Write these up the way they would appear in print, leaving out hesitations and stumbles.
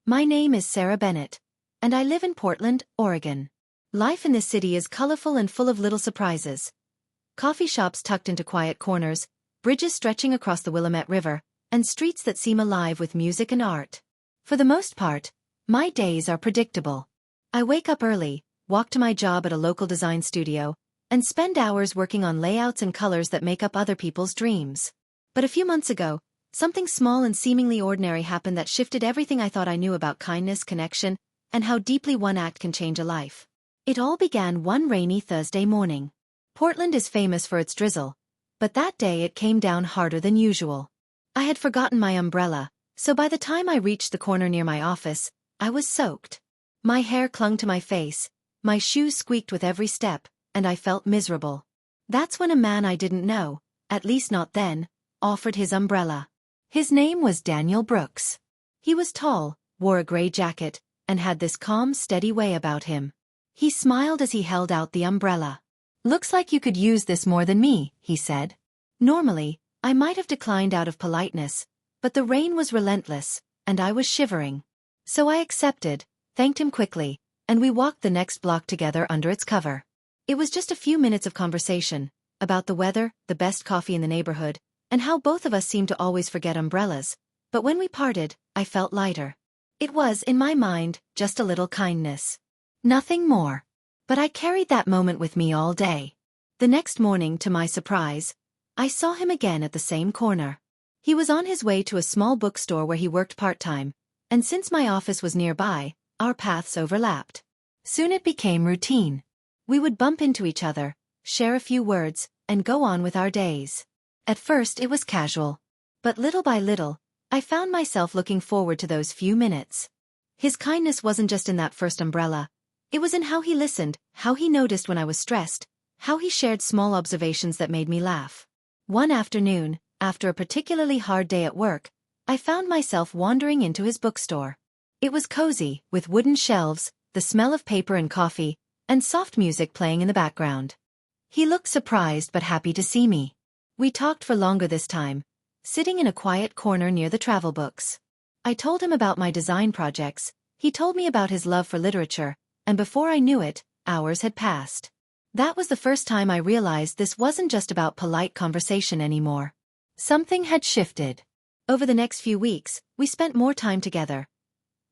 My name is Sarah Bennett, and I live in Portland, Oregon. Life in this city is colorful and full of little surprises. Coffee shops tucked into quiet corners, bridges stretching across the Willamette River, and streets that seem alive with music and art. For the most part, my days are predictable. I wake up early, walk to my job at a local design studio, and spend hours working on layouts and colors that make up other people's dreams. But a few months ago, something small and seemingly ordinary happened that shifted everything I thought I knew about kindness, connection, and how deeply one act can change a life. It all began one rainy Thursday morning. Portland is famous for its drizzle, but that day it came down harder than usual. I had forgotten my umbrella, so by the time I reached the corner near my office, I was soaked. My hair clung to my face, my shoes squeaked with every step, and I felt miserable. That's when a man I didn't know, at least not then, offered his umbrella. His name was Daniel Brooks. He was tall, wore a gray jacket, and had this calm, steady way about him. He smiled as he held out the umbrella. "Looks like you could use this more than me," he said. Normally, I might have declined out of politeness, but the rain was relentless, and I was shivering. So I accepted, thanked him quickly, and we walked the next block together under its cover. It was just a few minutes of conversation, about the weather, the best coffee in the neighborhood, and how both of us seemed to always forget umbrellas, but when we parted, I felt lighter. It was, in my mind, just a little kindness. Nothing more. But I carried that moment with me all day. The next morning, to my surprise, I saw him again at the same corner. He was on his way to a small bookstore where he worked part-time, and since my office was nearby, our paths overlapped. Soon it became routine. We would bump into each other, share a few words, and go on with our days. At first it was casual. But little by little, I found myself looking forward to those few minutes. His kindness wasn't just in that first umbrella. It was in how he listened, how he noticed when I was stressed, how he shared small observations that made me laugh. One afternoon, after a particularly hard day at work, I found myself wandering into his bookstore. It was cozy, with wooden shelves, the smell of paper and coffee, and soft music playing in the background. He looked surprised but happy to see me. We talked for longer this time, sitting in a quiet corner near the travel books. I told him about my design projects, he told me about his love for literature, and before I knew it, hours had passed. That was the first time I realized this wasn't just about polite conversation anymore. Something had shifted. Over the next few weeks, we spent more time together.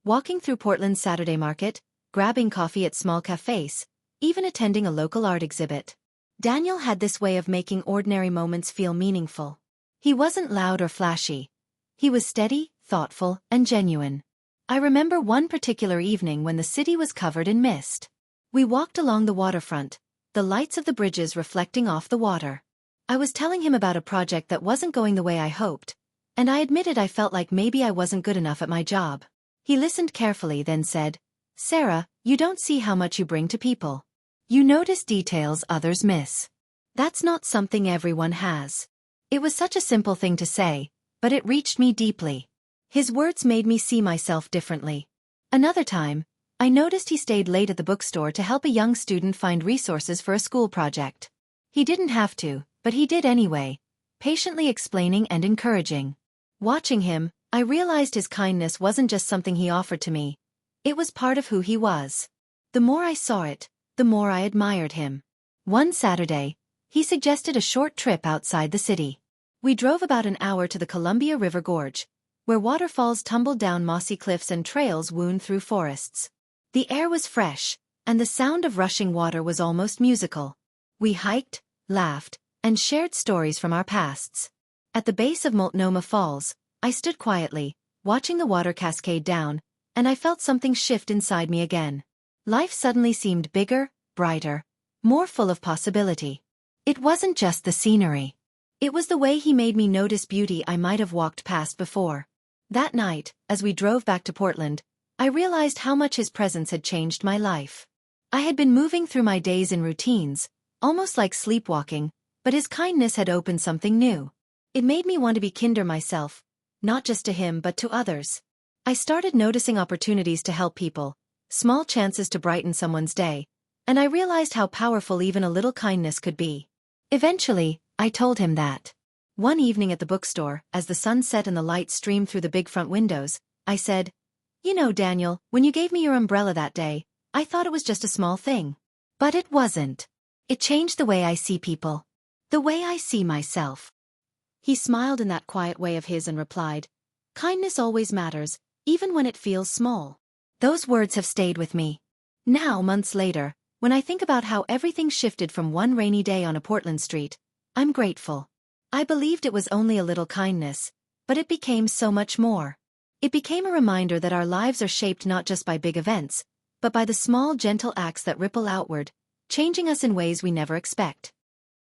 Walking through Portland's Saturday market, grabbing coffee at small cafes, even attending a local art exhibit. Daniel had this way of making ordinary moments feel meaningful. He wasn't loud or flashy. He was steady, thoughtful, and genuine. I remember one particular evening when the city was covered in mist. We walked along the waterfront, the lights of the bridges reflecting off the water. I was telling him about a project that wasn't going the way I hoped, and I admitted I felt like maybe I wasn't good enough at my job. He listened carefully, then said, "Sarah, you don't see how much you bring to people. You notice details others miss. That's not something everyone has." It was such a simple thing to say, but it reached me deeply. His words made me see myself differently. Another time, I noticed he stayed late at the bookstore to help a young student find resources for a school project. He didn't have to, but he did anyway, patiently explaining and encouraging. Watching him, I realized his kindness wasn't just something he offered to me. It was part of who he was. The more I saw it, the more I admired him. One Saturday, he suggested a short trip outside the city. We drove about an hour to the Columbia River Gorge, where waterfalls tumbled down mossy cliffs and trails wound through forests. The air was fresh, and the sound of rushing water was almost musical. We hiked, laughed, and shared stories from our pasts. At the base of Multnomah Falls, I stood quietly, watching the water cascade down, and I felt something shift inside me again. Life suddenly seemed bigger, brighter, more full of possibility. It wasn't just the scenery. It was the way he made me notice beauty I might have walked past before. That night, as we drove back to Portland, I realized how much his presence had changed my life. I had been moving through my days in routines, almost like sleepwalking, but his kindness had opened something new. It made me want to be kinder myself, not just to him but to others. I started noticing opportunities to help people, small chances to brighten someone's day, and I realized how powerful even a little kindness could be. Eventually, I told him that. One evening at the bookstore, as the sun set and the light streamed through the big front windows, I said, You know, Daniel, when you gave me your umbrella that day, I thought it was just a small thing. But it wasn't. It changed the way I see people. The way I see myself. He smiled in that quiet way of his and replied, "Kindness always matters, even when it feels small." Those words have stayed with me. Now, months later, when I think about how everything shifted from one rainy day on a Portland street, I'm grateful. I believed it was only a little kindness, but it became so much more. It became a reminder that our lives are shaped not just by big events, but by the small gentle acts that ripple outward, changing us in ways we never expect.